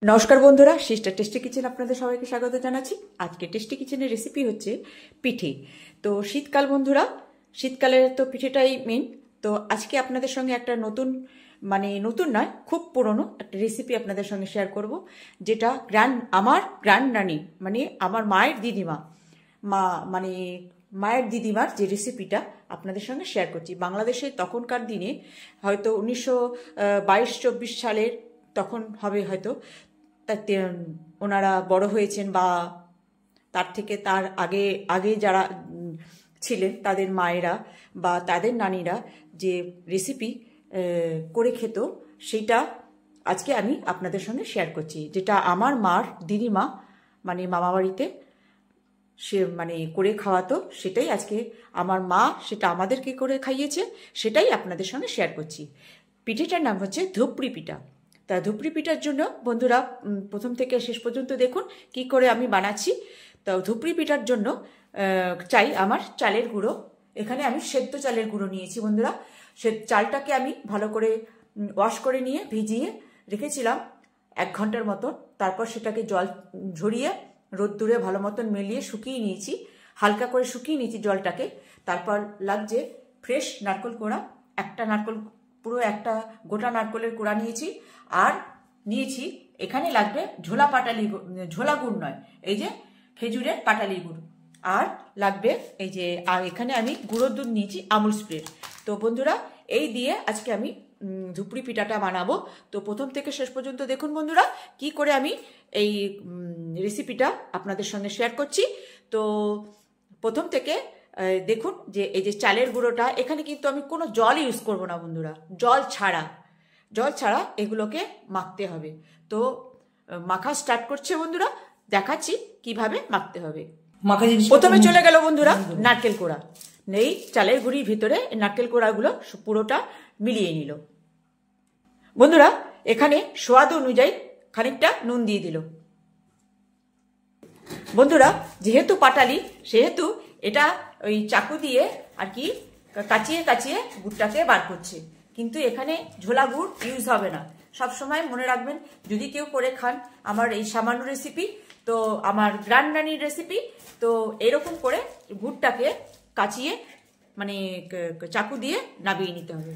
নমস্কার বন্ধুরা, sister tasty kitchen আপনাদের সবাইকে স্বাগত জানাচ্ছি। আজকে টেস্টি কিচেনের রেসিপি হচ্ছে পিঠে। তো শীতকাল বন্ধুরা, শীতকালের তো পিঠেটাই মেন। তো আজকে আপনাদের সঙ্গে একটা নতুন নতুন নয়, খুব পুরনো একটা রেসিপি আপনাদের সঙ্গে শেয়ার করব, যেটা আমার গ্র্যান্ড নানি আমার মায়ের দিদিমা মায়ের দিদিমার যে রেসিপিটা আপনাদের সঙ্গে শেয়ার করছি। বাংলাদেশে তখনকার দিনে হয়তো 1922-24 সালের তখন হবে হয়তো, ওনারা বড় হয়েছেন বা তার আগে আগে যারা ছিলেন তাদের মায়েরা বা তাদের নানিরা যে রেসিপি করে খেত, সেইটা আজকে আমি আপনাদের সঙ্গে শেয়ার করছি। যেটা আমার মার দিদিমা মামা বাড়িতে সে করে খাওয়াতো, সেটাই আজকে আমার মা সেটা আমাদেরকে করে খাইয়েছে, সেটাই আপনাদের সঙ্গে শেয়ার করছি। পিঠেটার নাম হচ্ছে ধুপড়ি পিঠা। তা ধুপড়ি পিঠার জন্য বন্ধুরা প্রথম থেকে শেষ পর্যন্ত দেখুন কি করে আমি বানাচ্ছি। তো ধুপড়ি পিঠার জন্য চাই আমার চালের গুঁড়ো। এখানে আমি সেদ্ধ চালের গুঁড়ো নিয়েছি বন্ধুরা। সে চালটাকে আমি ভালো করে ওয়াশ করে নিয়ে ভিজিয়ে রেখেছিলাম 1 ঘন্টার মতন। তারপর সেটাকে জল ঝরিয়ে রোদ্দুরে ভালো মতন মেলিয়ে শুকিয়ে নিয়েছি, হালকা করে শুকিয়ে নিয়েছি জলটাকে। তারপর লাগছে ফ্রেশ নারকেল কোড়া, পুরো একটা গোটা নারকেলের কোড়া নিয়েছি। আর নিয়েছি এখানে লাগবে ঝোলা গুড় নয়, এই যে খেজুরের পাটালি গুড়। আর লাগবে এই যে, আর এখানে আমি গুঁড়োর দুধ নিয়েছি আমুল স্প্রে। তো বন্ধুরা এই দিয়ে আজকে আমি ধুপড়ি পিঠাটা বানাবো। তো প্রথম থেকে শেষ পর্যন্ত দেখুন বন্ধুরা কি করে আমি এই রেসিপিটা আপনাদের সঙ্গে শেয়ার করছি। তো প্রথম থেকে দেখুন যে এই যে চালের গুঁড়োটা, এখানে কিন্তু আমি কোনো জল ইউজ করব না বন্ধুরা, জল ছাড়া এগুলোকে মাখতে হবে। তো মাখা স্টার্ট করছে বন্ধুরা, দেখাচ্ছি কিভাবে মাখতে হবে। প্রথমে চলে গেল বন্ধুরা নারকেল কোড়া, এই চালের গুঁড়ির ভিতরে নারকেল কোড়াগুলো পুরোটা মিলিয়ে নিল বন্ধুরা। এখানে স্বাদ অনুযায়ী খানিকটা নুন দিয়ে দিল বন্ধুরা। যেহেতু পাটালি সেহেতু এটা ওই চাকু দিয়ে আর কি কাচিয়ে গুড়টাকে বার করছে, কিন্তু এখানে ঝোলা গুড় ইউজ হবে না। সব সময় মনে রাখবেন, যদি কেউ করে খান আমার এই সামান্য রেসিপি, তো আমার গ্র্যান্ড নানির রেসিপি, তো এরকম করে গুড়টাকে কাচিয়ে চাকু দিয়ে নাবিয়ে নিতে হবে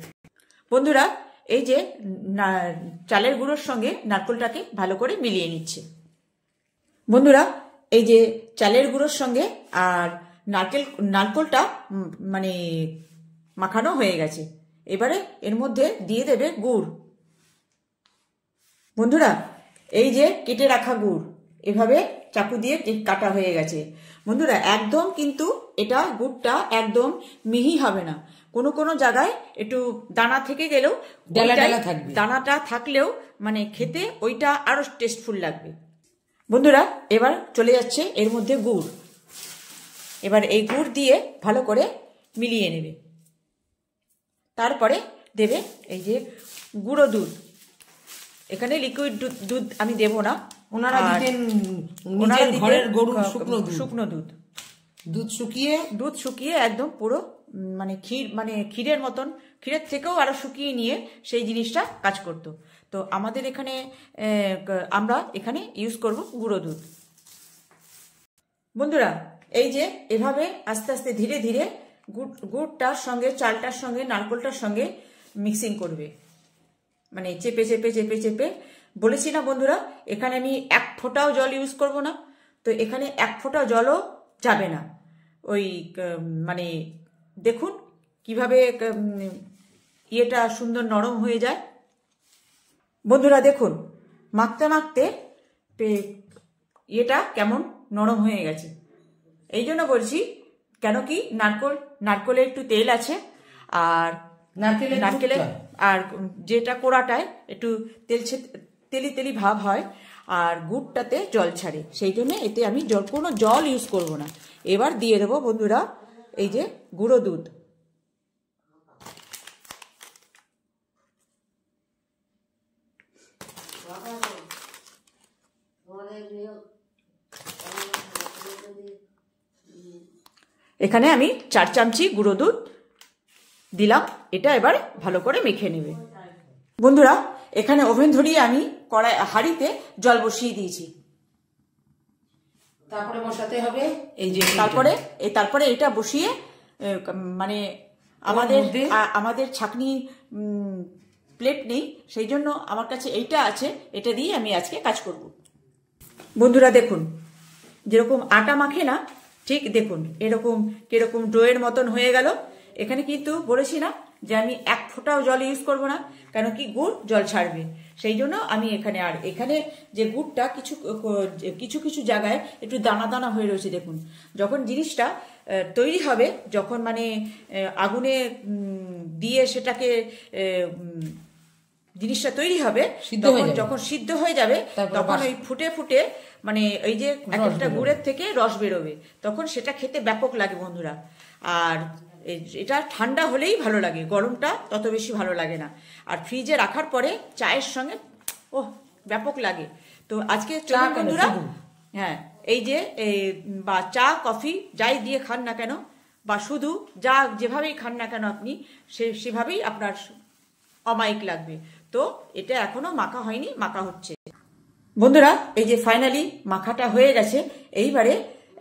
বন্ধুরা। এই যে চালের গুঁড়োর সঙ্গে নারকেলটাকে ভালো করে মিলিয়ে নিচ্ছে বন্ধুরা। এই যে চালের গুঁড়োর সঙ্গে আর নারকেলটা মাখানো হয়ে গেছে। এবারে এর মধ্যে দিয়ে দেবে গুড় বন্ধুরা। এই যে কেটে রাখা গুড় এভাবে চাকু দিয়ে কাটা হয়ে গেছে বন্ধুরা। একদম কিন্তু এটা গুড়টা একদম মিহি হবে না, কোনো জায়গায় একটু দানা থেকে গেলেও দানাটা থাকলেও খেতে ওইটা আরো টেস্টফুল লাগবে বন্ধুরা। এবার চলে যাচ্ছে এর মধ্যে গুড়। এবার এই গুড় দিয়ে ভালো করে মিলিয়ে নেবে। তারপরে দেবে এই যে গুঁড়ো দুধ। এখানে লিকুইড দুধ আমি দেব না, ওনারা ঘরের গরুর শুকনো দুধ শুকিয়ে একদম পুরো ক্ষীর ক্ষীরের মতন, ক্ষীরের থেকেও আরো শুকিয়ে নিয়ে সেই জিনিসটা কাজ করতো। তো আমাদের এখানে আমরা এখানে ইউজ করব গুঁড়ো দুধ বন্ধুরা। এই যে এভাবে আস্তে আস্তে ধীরে ধীরে গুড়টার সঙ্গে চালটার সঙ্গে নারকেলটার সঙ্গে মিক্সিং করবে, চেপে বলেছি না বন্ধুরা, এখানে আমি 1 ফোঁটাও জল ইউজ করব না। তো এখানে 1 ফোঁটা জলও যাবে না। ওই দেখুন কিভাবে ইয়েটা সুন্দর নরম হয়ে যায় বন্ধুরা। দেখুন মাখতে মাখতে ইয়েটা কেমন নরম হয়ে গেছে। এই জন্য বলছি, কেন কি নারকেলে একটু তেল আছে, আর নারকেলে আর যেটা কোড়াটায় একটু তেলি ভাব হয়, আর গুড়টাতে জল ছাড়ে, সেই জন্য এতে আমি কোনো জল ইউজ করব না। এবার দিয়ে দেবো বন্ধুরা এই যে গুঁড়ো দুধ। এখানে আমি 4 চামচি গুঁড়ো দুধ দিলাম। এটা এবার ভালো করে মেখে নেবে বন্ধুরা। এখানে ওভেন ধরিয়ে আমি হাঁড়িতে জল বসিয়ে দিয়েছি। তারপরে বসাতে হবে এই যে তারপরে এটা বসিয়ে মানে আমাদের ছাঁকনি প্লেট নেই, সেই জন্য আমার কাছে এইটা আছে, এটা দিয়ে আমি আজকে কাজ করব। বন্ধুরা দেখুন, যেরকম আটা মাখে না, ঠিক দেখুন এরকম কিরকম ডোয়ের মতন হয়ে গেল। এখানে কিন্তু বলেছি না যে আমি এক ফোঁটাও জল ইউজ করব না, কেন কি গুড় জল ছাড়বে, সেই জন্য আমি এখানে যে গুড়টা কিছু কিছু জায়গায় একটু দানা দানা হয়ে রয়েছে। দেখুন, যখন জিনিসটা তৈরি হবে, যখন মানে আগুনে দিয়ে সেটাকে জিনিসটা তৈরি হবে, যখন সিদ্ধ হয়ে যাবে, তখন ওই ফুটে ফুটে মানে এই যে একটা গুড়ের থেকে রস বেরোবে, তখন সেটা খেতে ব্যাপক লাগে বন্ধুরা। আর এটা ঠান্ডা হলেই ভালো লাগে, গরমটা তত বেশি ভালো লাগে না। আর ফ্রিজে রাখার পরে চায়ের সঙ্গে ব্যাপক লাগে। তো আজকে চলুন বন্ধুরা, হ্যাঁ এই যে বা চা কফি যাই দিয়ে খান না কেন, বা শুধু যেভাবেই খান না কেন আপনি, সেভাবেই আপনার অমায়িক লাগবে। তো এটা এখনো মাখা হয়নি, মাখা হচ্ছে। বন্ধুরা এই যে ফাইনালি মাখাটা হয়ে গেছে। এইবারে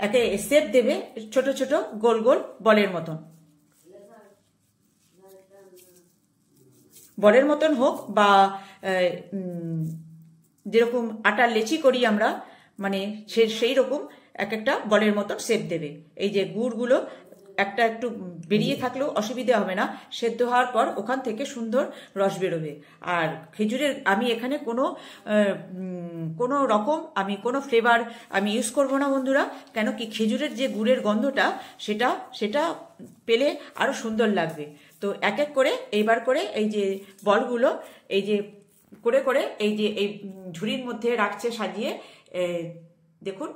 একে শেপ দেবে ছোট ছোট গোল গোল বলের মতন হোক, বা যেরকম আটার লেচি করি আমরা, মানে সেই রকম একটা বলের মতন শেপ দেবে। এই যে গুড়গুলো একটু বেরিয়ে থাকলেও অসুবিধা হবে না, সেদ্ধ হওয়ার পর ওখান থেকে সুন্দর রস বেরোবে। আর খেজুরের আমি এখানে কোনো রকম আমি কোনো ফ্লেভার আমি ইউজ করব না বন্ধুরা, কেন কি খেজুরের যে গুড়ের গন্ধটা সেটা পেলে আরো সুন্দর লাগবে। তো এক এক করে এইবার করে এই যে বলগুলো এই যে করে এই যে এই ঝুড়ির মধ্যে রাখছে সাজিয়ে, দেখুন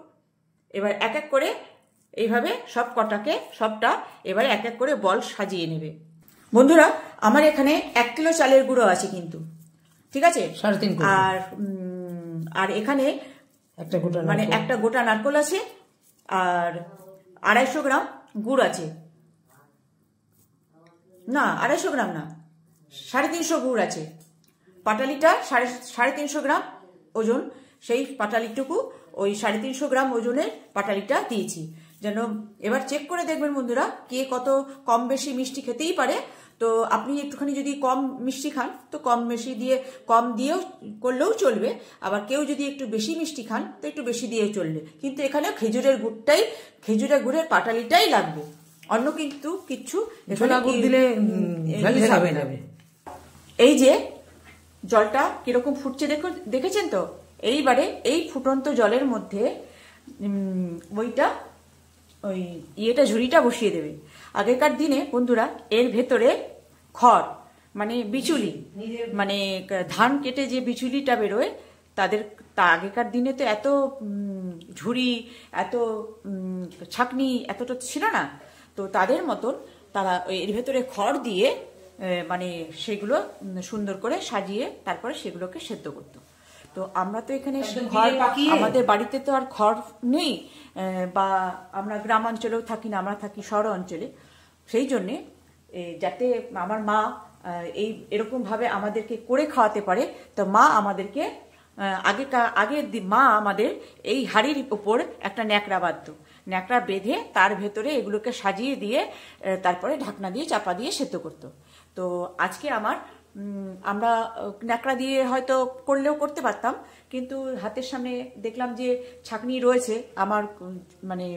এবার এক এক করে এইভাবে সবটা এবারে এক এক করে বল সাজিয়ে নেবে। বন্ধুরা আমার এখানে 1 কিলো চালের গুঁড়ো আছে কিন্তু, ঠিক আছে, 3.5 আর এখানে একটা গোটা নারকোল আছে, আর 250 গ্রাম গুড় আছে, না 250 গ্রাম না, 350 গুড় আছে। পাটালিটা 350 গ্রাম ওজন, সেই পাটালিটুকু ওই 350 গ্রাম ওজনের পাটালিটা দিয়েছি। যেন এবার চেক করে দেখবেন বন্ধুরা, কে কত কম বেশি মিষ্টি খেতেই পারে। তো আপনি একটুখানি যদি কম মিষ্টি খান তো কম দিয়েও করলেও চলবে, আবার কেউ যদি একটু বেশি মিষ্টি খান তো একটু বেশি দিয়েও চলবে। কিন্তু এখানে খেজুরের গুড়ের পাটালিটাই লাগবে, অন্য কিন্তু কিচ্ছু দিলে হবে না। এই যে জলটা কিরকম ফুটছে দেখেছেন তো। এইবারে এই ফুটন্ত জলের মধ্যে ঝুড়িটা বসিয়ে দেবে। আগেকার দিনে বন্ধুরা এর ভেতরে খড় মানে বিচুলি, মানে ধান কেটে যে বিচুলিটা বেরোয়, আগেকার দিনে তো এত ঝুড়ি, এত ছাঁকনি এতটা ছিল না। তো তাদের মতন তারা এর ভেতরে খড় দিয়ে মানে সেগুলো সুন্দর করে সাজিয়ে তারপরে সেগুলোকে সেদ্ধ করতো। তো আমরা তো এখানে আমাদের বাড়িতে তো আর খড় নেই, বা আমরা গ্রামাঞ্চলেও থাকি না, আমরা থাকি শহর অঞ্চলে। সেই জন্যে যাতে আমার মা এরকম ভাবে আমাদেরকে করে খাওয়াতে পারে, তো মা আমাদেরকে মা আমাদের এই হাঁড়ির উপর একটা ন্যাকড়া বাঁধতো, ন্যাকড়া বেঁধে তার ভেতরে এগুলোকে সাজিয়ে দিয়ে তারপরে ঢাকনা দিয়ে চাপা দিয়ে সেদ্ধ করতো। তো আজকে আমরা ন্যাকড়া দিয়ে হয়তো করলেও করতে পারতাম, কিন্তু হাতের সামনে দেখলাম যে ছাঁকনি রয়েছে, আমার মানে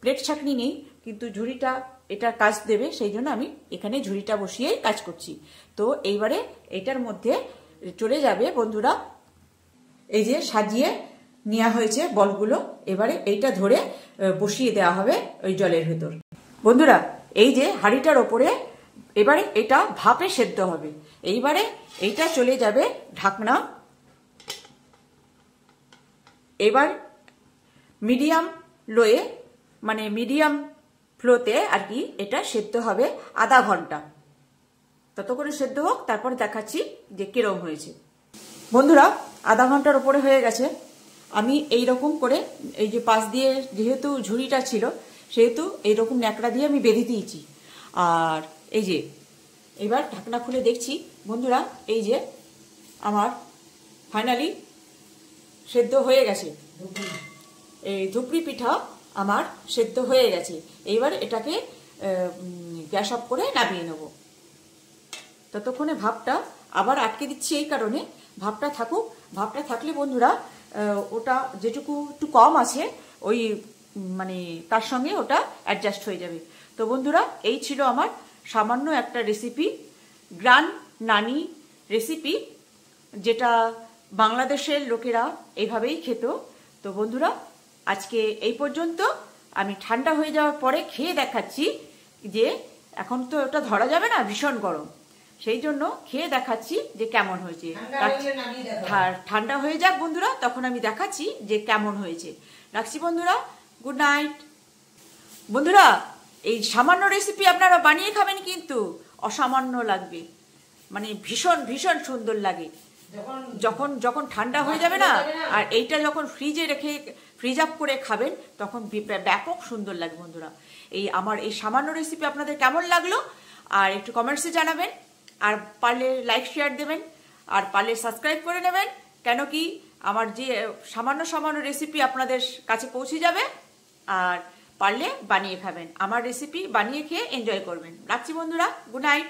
প্লেট ছাঁকনি নেই, কিন্তু ঝুড়িটা এটা কাজ দেবে, সেই জন্য আমি এখানে ঝুড়িটা বসিয়েই কাজ করছি। তো এইবারে এটার মধ্যে চলে যাবে বন্ধুরা, এই যে সাজিয়ে নেওয়া হয়েছে বলগুলো, এবারে এইটা ধরে বসিয়ে দেওয়া হবে ওই জলের ভেতর। বন্ধুরা এই যে হাঁড়িটার ওপরে এবারে এটা ভাপে সেদ্ধ হবে। এইবারে এইটা চলে যাবে ঢাকনা, এবার মিডিয়াম লোয়ে মানে মিডিয়াম ফ্লোতে আর কি এটা সেদ্ধ হবে আধা ঘন্টা। তত করে সেদ্ধ হোক, তারপর দেখাচ্ছি যে কিরম হয়েছে। বন্ধুরা আধা ঘন্টার উপরে হয়ে গেছে। আমি এই রকম করে এই যে পাশ দিয়ে যেহেতু ঝুড়িটা ছিল সেহেতু এইরকম ন্যাকড়া দিয়ে আমি বেঁধে দিয়েছি। আর এই যে এবার ঢাকনা খুলে দেখছি বন্ধুরা, এই যে আমার ফাইনালি সেদ্ধ হয়ে গেছে। এই ধুপড়ি পিঠা আমার সেদ্ধ হয়ে গেছে। এইবার এটাকে গ্যাস অফ করে নামিয়ে নেব। ততক্ষণে ভাপটা আবার আটকে দিচ্ছি এই কারণে, ভাপটা থাকুক। ভাপটা থাকলে বন্ধুরা ওটা যেটুকু একটু কম আছে ওই মানে তার সঙ্গে ওটা অ্যাডজাস্ট হয়ে যাবে। তো বন্ধুরা এই ছিল আমার সামান্য একটা রেসিপি, গ্রান নানি রেসিপি, যেটা বাংলাদেশের লোকেরা এইভাবেই খেত। তো বন্ধুরা আজকে এই পর্যন্ত। আমি ঠান্ডা হয়ে যাওয়ার পরে খেয়ে দেখাচ্ছি, যে এখন তো ওটা ধরা যাবে না, ভীষণ গরম, সেই জন্য খেয়ে দেখাচ্ছি যে কেমন হয়েছে। ঠান্ডা হয়ে যাক বন্ধুরা, তখন আমি দেখাচ্ছি যে কেমন হয়েছে। রাখছি বন্ধুরা, গুড নাইট। বন্ধুরা এই সামান্য রেসিপি আপনারা বানিয়ে খাবেন, কিন্তু অসামান্য লাগবে, মানে ভীষণ ভীষণ সুন্দর লাগে। যখন যখন ঠান্ডা হয়ে যাবে না, আর এইটা যখন ফ্রিজে রেখে ফ্রিজ আপ করে খাবেন, তখন ব্যাপক সুন্দর লাগে বন্ধুরা। এই আমার এই সামান্য রেসিপি আপনাদের কেমন লাগলো আর একটু কমেন্টসে জানাবেন, আর পারলে লাইক শেয়ার দেবেন, আর পারলে সাবস্ক্রাইব করে নেবেন, কেন কি আমার যে সামান্য সামান্য রেসিপি আপনাদের কাছে পৌঁছে যাবে, আর পারলে বানিয়ে খাবেন। আমার রেসিপি বানিয়ে খেয়ে এনজয় করবেন। রাখছি বন্ধুরা, গুড নাইট।